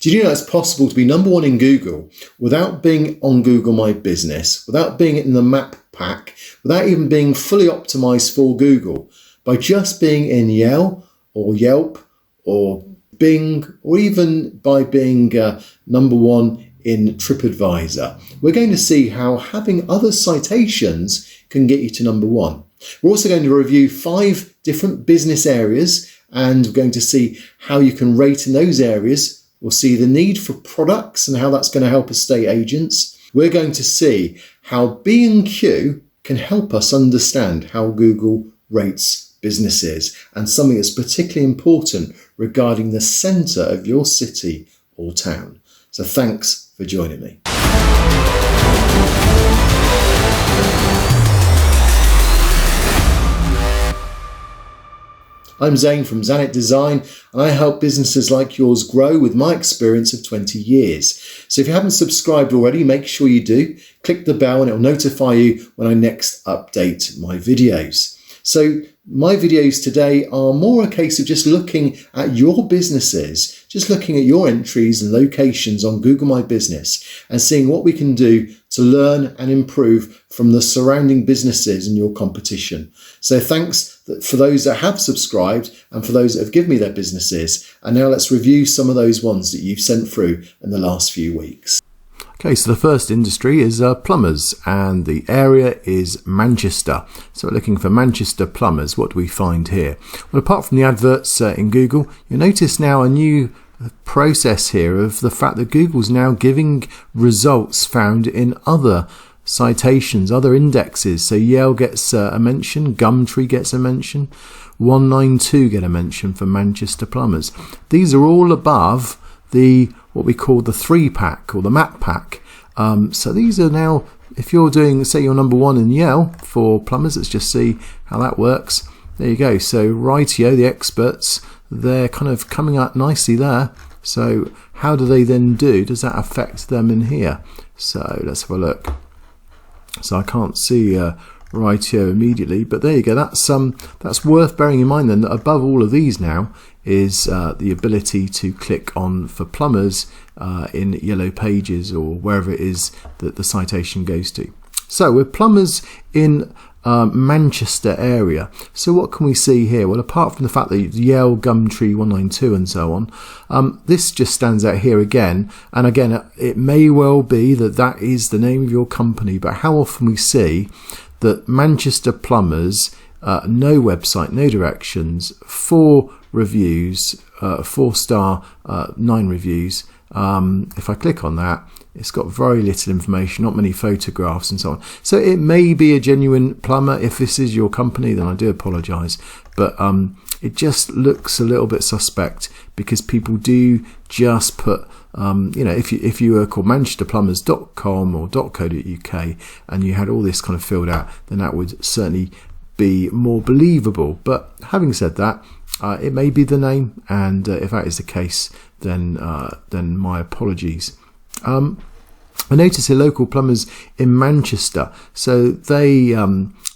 Did you know it's possible to be number one in Google without being on Google My Business, without being in the map pack, without even being fully optimized for Google, by just being in Yell or Yelp or Bing, or even by being number one in TripAdvisor? We're going to see how having other citations can get you to number one. We're also going to review 5 different business areas, and we're going to see how you can rate in those areas. We'll see the need for products and how that's going to help estate agents. We're going to see how B&Q can help us understand how Google rates businesses, and something that's particularly important regarding the centre of your city or town. So thanks for joining me. I'm Zane from Zanet Design, and I help businesses like yours grow with my experience of 20 years. So if you haven't subscribed already, make sure you do. Click the bell and it'll notify you when I next update my videos. So my videos today are more a case of just looking at your businesses, just looking at your entries and locations on Google My Business and seeing what we can do to learn and improve from the surrounding businesses and your competition. So thanks for those that have subscribed and for those that have given me their businesses. And now let's review some of those ones that you've sent through in the last few weeks. Okay, so the first industry is plumbers, and the area is Manchester. So we're looking for Manchester plumbers. What do we find here? Well, apart from the adverts in Google, you'll notice now a new process here of the fact that Google's now giving results found in other citations, other indexes. So Yell gets a mention, Gumtree gets a mention, 192 get a mention for Manchester plumbers. These are all above the what we call the 3-pack or the map pack. So these are now, if you're doing, say you're number one in Yell for plumbers, let's just see how that works. There you go. So Rightio, the experts, they're kind of coming up nicely there. So how do they then do? Does that affect them in here? So let's have a look. So I can't see Rightio immediately, but there you go. That's worth bearing in mind then, that above all of these now is the ability to click on for plumbers in yellow pages or wherever it is that the citation goes to. So we're plumbers in Manchester area. So what can we see here? Well, apart from the fact that Yell, Gumtree, 192 and so on, this just stands out here again. And again, it may well be that that is the name of your company, but how often we see that Manchester plumbers, no website, no directions, 4 reviews, 4-star, 9 reviews. If I click on that, it's got very little information, not many photographs and so on. So it may be a genuine plumber. If this is your company, then I do apologise. But it just looks a little bit suspect because people do just put, if you were called manchesterplumbers.com or .co.uk and you had all this kind of filled out, then that would certainly be more believable. But having said that, it may be the name, and if that is the case, then my apologies. I notice here local plumbers in Manchester, so they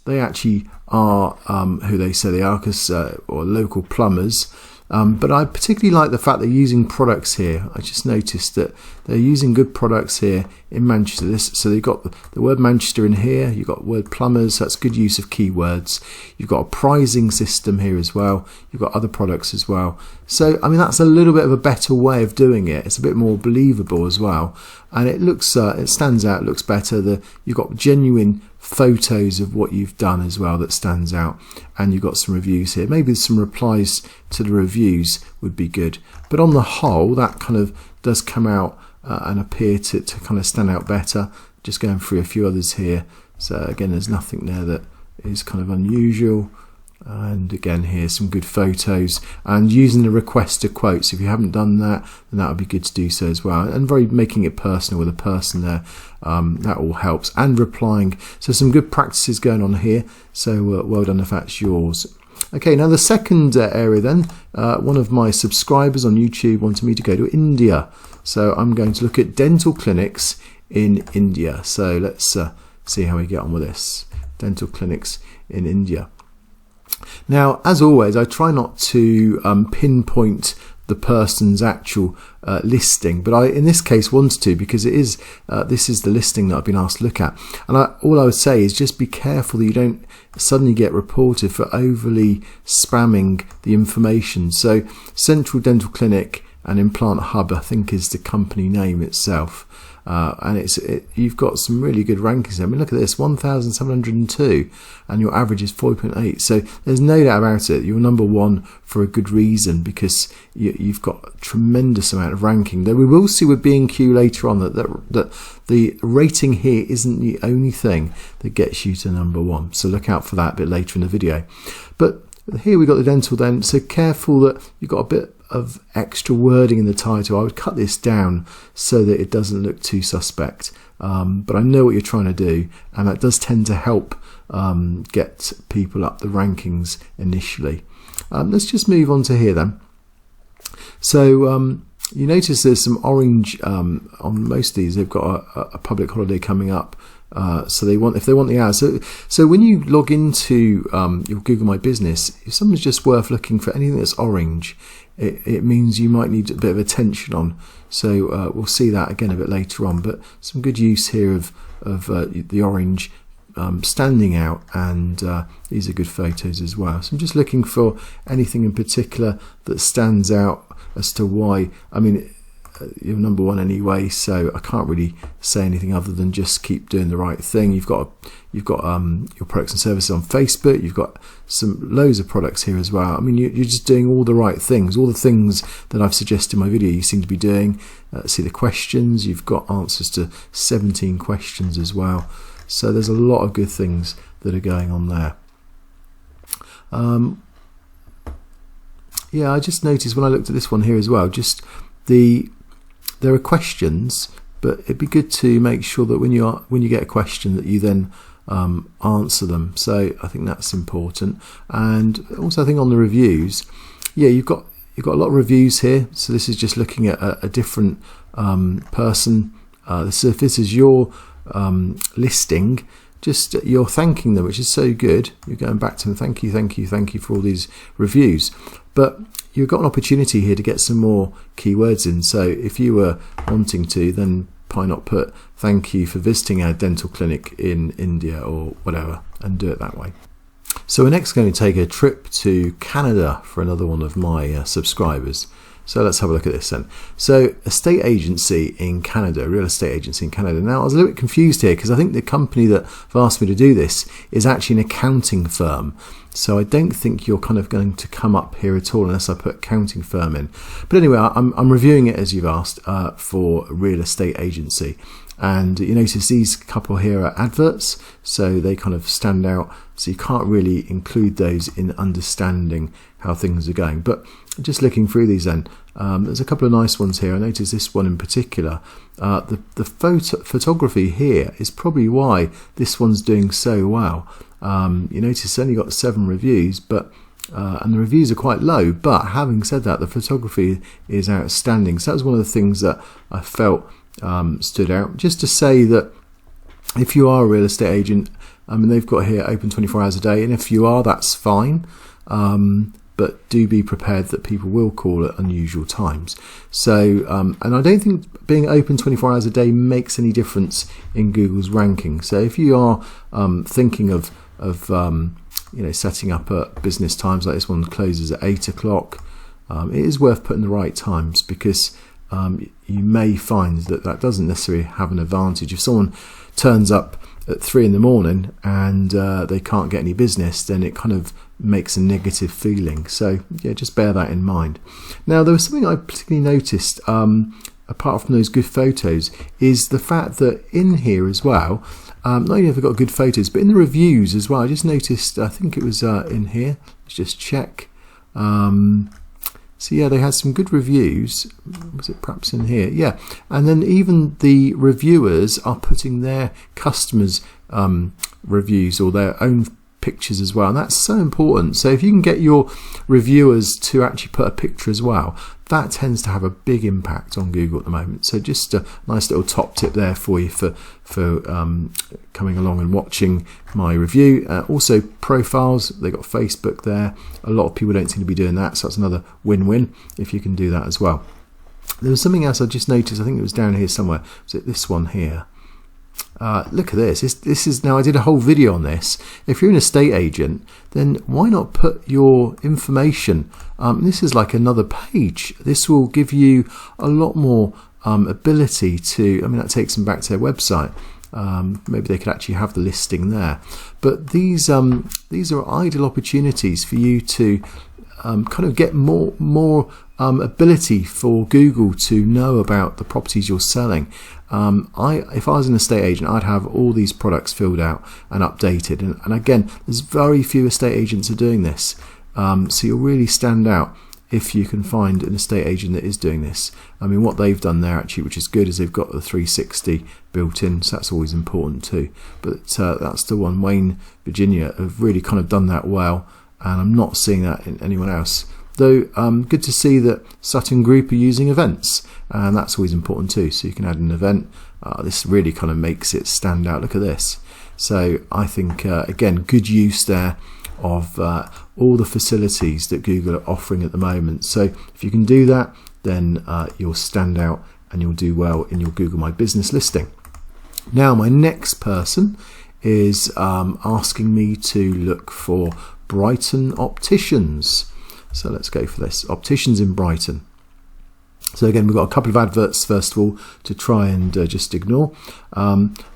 actually are who they say they are, or local plumbers. But I particularly like the fact they're using products here. I just noticed that they're using good products here in Manchester. So they've got the word Manchester in here, you've got the word plumbers, so that's good use of keywords. You've got a pricing system here as well. You've got other products as well. So, I mean, that's a little bit of a better way of doing it. It's a bit more believable as well. And it looks, it stands out, looks better. You've got genuine photos of what you've done as well that stands out, and you've got some reviews here. Maybe some replies to the reviews would be good, but on the whole that kind of does come out and appear to kind of stand out better. Just going through a few others here, so again there's nothing there that is kind of unusual. And again here some good photos, and using the request to quotes. If you haven't done that, then that would be good to do so as well, and making it personal with a person there, that all helps, and replying. So some good practices going on here, so well done if that's yours. Okay, now the second area then, one of my subscribers on YouTube wanted me to go to India, so I'm going to look at dental clinics in India. So let's see how we get on with this. Dental clinics in India. Now, as always, I try not to pinpoint the person's actual listing, but I in this case wanted to, because it is this is the listing that I've been asked to look at. And all I would say is just be careful that you don't suddenly get reported for overly spamming the information. So Central Dental Clinic and Implant Hub, I think, is the company name itself. And you've got some really good rankings there. I mean, look at this, 1,702, and your average is 4.8. So there's no doubt about it. You're number one for a good reason, because you've got a tremendous amount of ranking. Though we will see with B&Q later on that the rating here isn't the only thing that gets you to number one. So look out for that a bit later in the video. But here we got the dental then. So careful that you've got a bit of extra wording in the title. I would cut this down so that it doesn't look too suspect, but I know what you're trying to do, and that does tend to help get people up the rankings initially. Let's just move on to here then. So you notice there's some orange on most of these. They've got a public holiday coming up. So if they want the hours. So when you log into your Google My Business, if something's just worth looking for anything that's orange, it means you might need a bit of attention on. So we'll see that again a bit later on. But some good use here of the orange standing out, and these are good photos as well. So I'm just looking for anything in particular that stands out as to why. I mean, you're number one anyway, so I can't really say anything other than just keep doing the right thing. You've got your products and services on Facebook. You've got loads of products here as well. I mean, you're just doing all the right things, all the things that I've suggested in my video. You seem to be doing. See the questions. You've got answers to 17 questions as well. So there's a lot of good things that are going on there. Yeah, I just noticed when I looked at this one here as well, just there are questions, but it'd be good to make sure that when you get a question that you then answer them. So I think that's important. And also I think on the reviews, yeah, you've got a lot of reviews here. So this is just looking at a different person. So if this is your listing, just you're thanking them, which is so good. You're going back to them, thank you for all these reviews. But you've got an opportunity here to get some more keywords in. So if you were wanting to, then why not put thank you for visiting our dental clinic in India or whatever, and do it that way. So we're next going to take a trip to Canada for another one of my subscribers. So let's have a look at this then. So estate agency in Canada, real estate agency in Canada. Now I was a little bit confused here because I think the company that have asked me to do this is actually an accounting firm. So I don't think you're kind of going to come up here at all unless I put accounting firm in. But anyway, I'm reviewing it as you've asked for real estate agency. And you notice these couple here are adverts, so they kind of stand out. So you can't really include those in understanding how things are going. But just looking through these then, there's a couple of nice ones here. I noticed this one in particular. The photography here is probably why this one's doing so well. You notice it's only got 7 reviews, but and the reviews are quite low. But having said that, the photography is outstanding. So that was one of the things that I felt stood out. Just to say that if you are a real estate agent, I mean, they've got here open 24 hours a day, and if you are, that's fine. But do be prepared that people will call at unusual times. So, and I don't think being open 24 hours a day makes any difference in Google's ranking. So if you are thinking of setting up at business times, like this one closes at 8 o'clock, it is worth putting the right times, because you may find that doesn't necessarily have an advantage. If someone turns up at 3 in the morning and they can't get any business, then it kind of makes a negative feeling. So yeah, just bear that in mind. Now, there was something I particularly noticed, apart from those good photos, is the fact that in here as well, not only have we got good photos, but in the reviews as well, I just noticed, I think it was in here, let's just check. So yeah, they had some good reviews. Was it perhaps in here? Yeah. And then even the reviewers are putting their customers' reviews or their own pictures as well, and that's so important. So if you can get your reviewers to actually put a picture as well, that tends to have a big impact on Google at the moment. So just a nice little top tip there for you for coming along and watching my review. Also profiles, they got Facebook there. A lot of people don't seem to be doing that, so that's another win-win if you can do that as well. There was something else I just noticed, I think it was down here somewhere. Was it this one here? Look at this. This is now, I did a whole video on this. If you're an estate agent, then why not put your information? This is like another page. This will give you a lot more ability to, I mean, that takes them back to their website. Maybe they could actually have the listing there. But these are ideal opportunities for you to kind of get more ability for Google to know about the properties you're selling. If I was an estate agent, I'd have all these products filled out and updated. And again, there's very few estate agents are doing this. So you'll really stand out if you can find an estate agent that is doing this. I mean, what they've done there actually, which is good, is they've got the 360 built in, so that's always important too. But that's the one. Wayne, Virginia have really kind of done that well, and I'm not seeing that in anyone else. Though good to see that Sutton Group are using events, and that's always important too. So you can add an event. This really kind of makes it stand out. Look at this. So I think again, good use there of all the facilities that Google are offering at the moment. So if you can do that, then you'll stand out and you'll do well in your Google My Business listing. Now my next person is asking me to look for Brighton opticians. So let's go for this. Opticians in Brighton. So again, we've got a couple of adverts first of all to try and just ignore.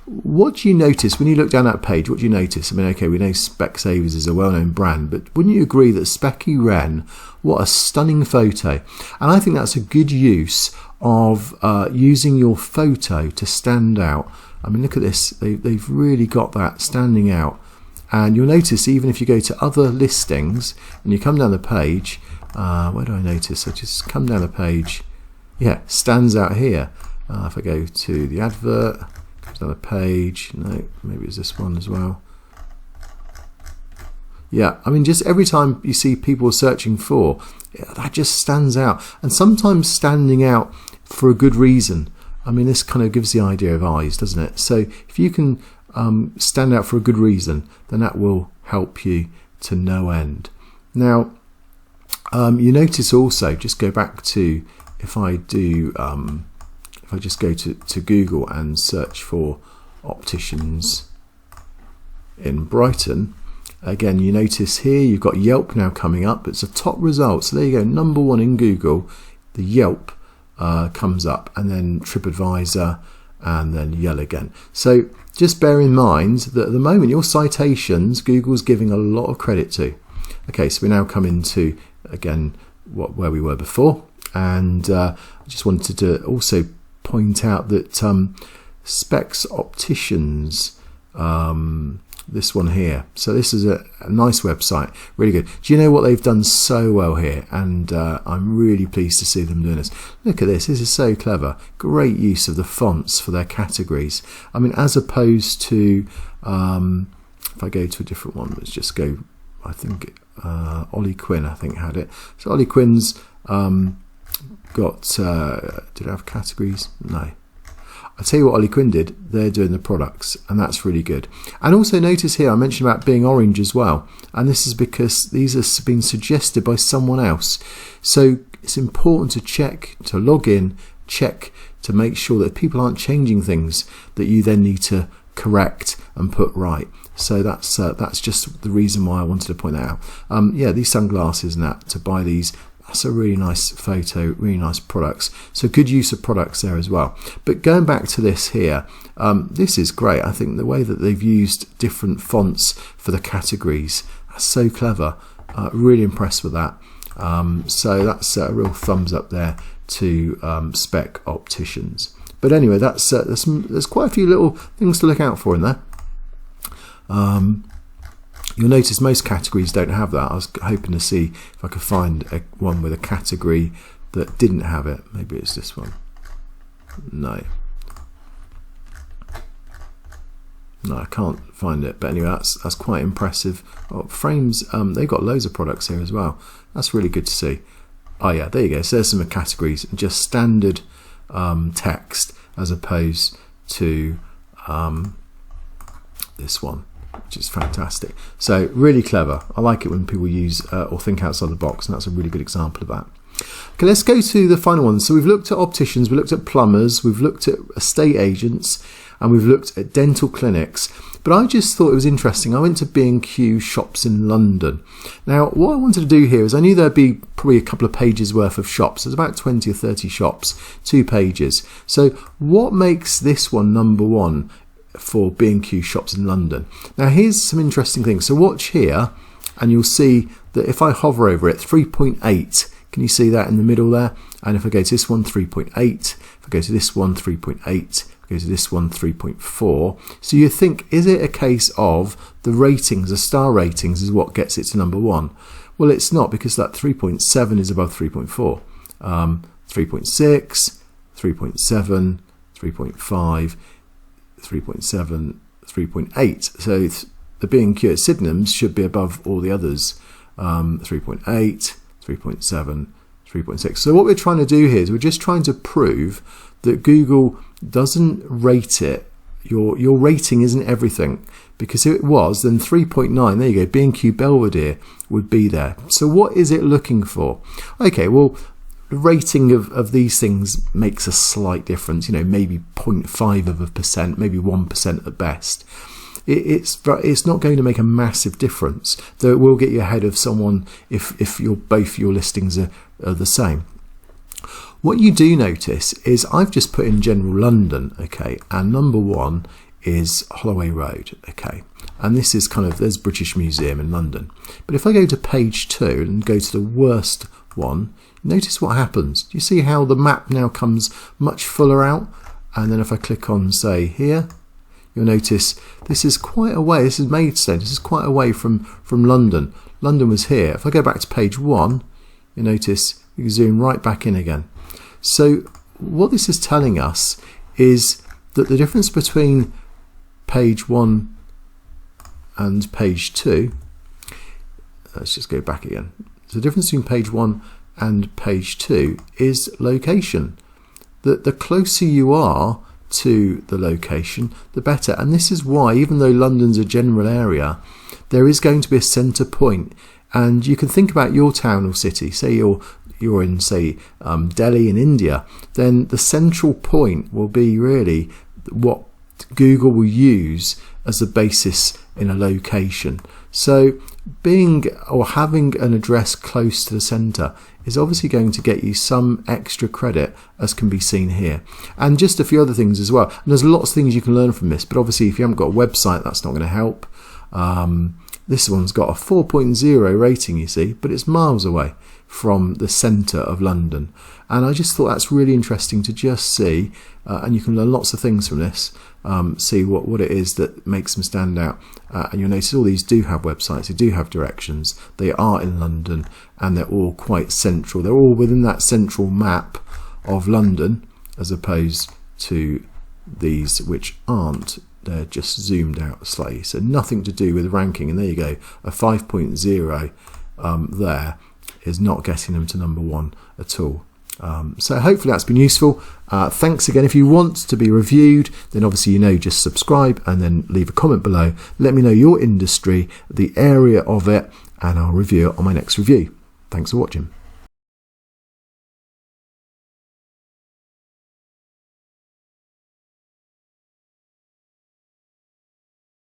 What do you notice when you look down that page? What do you notice? I mean, okay, we know Specsavers is a well-known brand, but wouldn't you agree that Specky Wren, what a stunning photo? And I think that's a good use of using your photo to stand out. I mean, look at this. They've really got that standing out. And you'll notice even if you go to other listings and you come down the page, where do I notice? I just come down the page. Yeah, stands out here. If I go to the advert, comes down the page. No, maybe it's this one as well. Yeah, I mean, just every time you see people searching for, that just stands out. And sometimes standing out for a good reason. I mean, this kind of gives the idea of eyes, doesn't it? So if you can stand out for a good reason, then that will help you to no end. Now, you notice also, just go back to, if I just go to Google and search for opticians in Brighton, again, you notice here you've got Yelp now coming up. It's a top result. So there you go, number one in Google, the Yelp comes up, and then TripAdvisor, and then Yell again. So just bear in mind that at the moment your citations, Google's giving a lot of credit to. Okay, so we now come into, again, where we were before. And I just wanted to also point out that Specs Opticians, this one here. So this is a nice website, really good. Do you know what they've done so well here? And I'm really pleased to see them doing this. Look at this. This is so clever. Great use of the fonts for their categories. I mean, as opposed to, if I go to a different one, let's just go, I think Ollie Quinn, I think, had it. So Ollie Quinn's got, did it have categories? No. I'll tell you what Ollie Quinn did, they're doing the products, and that's really good. And also notice here, I mentioned about being orange as well, and this is because these have been suggested by someone else. So it's important to check, to log in, check to make sure that people aren't changing things that you then need to correct and put right. So that's just the reason why I wanted to point that out. Yeah, these sunglasses and that, to buy these, that's a really nice photo, really nice products. So good use of products there as well. But going back to this here, this is great. I think the way that they've used different fonts for the categories, that's so clever. Really impressed with that. So that's a real thumbs up there to Spec Opticians. But anyway, there's quite a few little things to look out for in there. You'll notice most categories don't have that. I was hoping to see if I could find one with a category that didn't have it. Maybe it's this one. No. No, I can't find it, but anyway, that's quite impressive. Oh, frames, they've got loads of products here as well. That's really good to see. Oh yeah, there you go. So there's some categories, just standard text as opposed to this one, which is fantastic. So really clever. I like it when people use or think outside the box, and that's a really good example of that. Okay, let's go to the final one. So we've looked at opticians, we've looked at plumbers, we've looked at estate agents, and we've looked at dental clinics. But I just thought it was interesting. I went to B&Q shops in London. Now, what I wanted to do here is I knew there'd be probably a couple of pages worth of shops. There's about 20 or 30 shops, 2 pages. So what makes this one number 1 for B&Q shops in London? Now, here's some interesting things. So watch here, and you'll see that if I hover over it, 3.8, can you see that in the middle there? And if I go to this one, 3.8. If I go to this one, 3.8. Go to this one, 3.4. So you think, is it a case of the ratings, the star ratings is what gets it to number 1? Well, it's not, because that 3.7 is above 3.4. 3.6, 3.7, 3.5, 3.7, 3.8. So the B&Q at Sydenham's should be above all the others. 3.8, 3.7, 3.6. So what we're trying to do here is we're just trying to prove that Google doesn't rate it. Your rating isn't everything, because if it was, then 3.9, there you go, B&Q Belvedere would be there. So what is it looking for? Okay, well, the rating of these things makes a slight difference, you know, maybe 0.5%, maybe 1% at best. It's not going to make a massive difference, though it will get you ahead of someone if both your listings are the same. What you do notice is I've just put in general London, okay, and number 1 is Holloway Road, okay, and this is kind of, there's British Museum in London. But if I go to page 2 and go to the worst one, notice what happens. Do you see how the map now comes much fuller out? And then if I click on, say, here, you'll notice this is quite away. This is Maidstone. This is quite away from London. London was here. If I go back to page 1, you notice you can zoom right back in again. So what this is telling us is that the difference between page 1 and page 2, let's just go back again. So the difference between page 1 and page 2 is location. The closer you are to the location, the better. And this is why, even though London's a general area, there is going to be a centre point. And you can think about your town or city. Say you're in, say, Delhi in India, then the central point will be really what Google will use as a basis in a location. So being or having an address close to the centre is obviously going to get you some extra credit, as can be seen here. And just a few other things as well. And there's lots of things you can learn from this, but obviously if you haven't got a website, that's not going to help. This one's got a 4.0 rating, you see, but it's miles away from the centre of London. And I just thought that's really interesting to just see, and you can learn lots of things from this, see what it is that makes them stand out. And you'll notice all these do have websites, they do have directions, they are in London, and they're all quite central. They're all within that central map of London, as opposed to these which aren't. They're just zoomed out slightly, so nothing to do with ranking. And there you go, a 5.0 there is not getting them to number 1 at all. So hopefully that's been useful. Thanks again. If you want to be reviewed, then obviously just subscribe and then leave a comment below. Let me know your industry, the area of it, and I'll review it on my next review. Thanks for watching.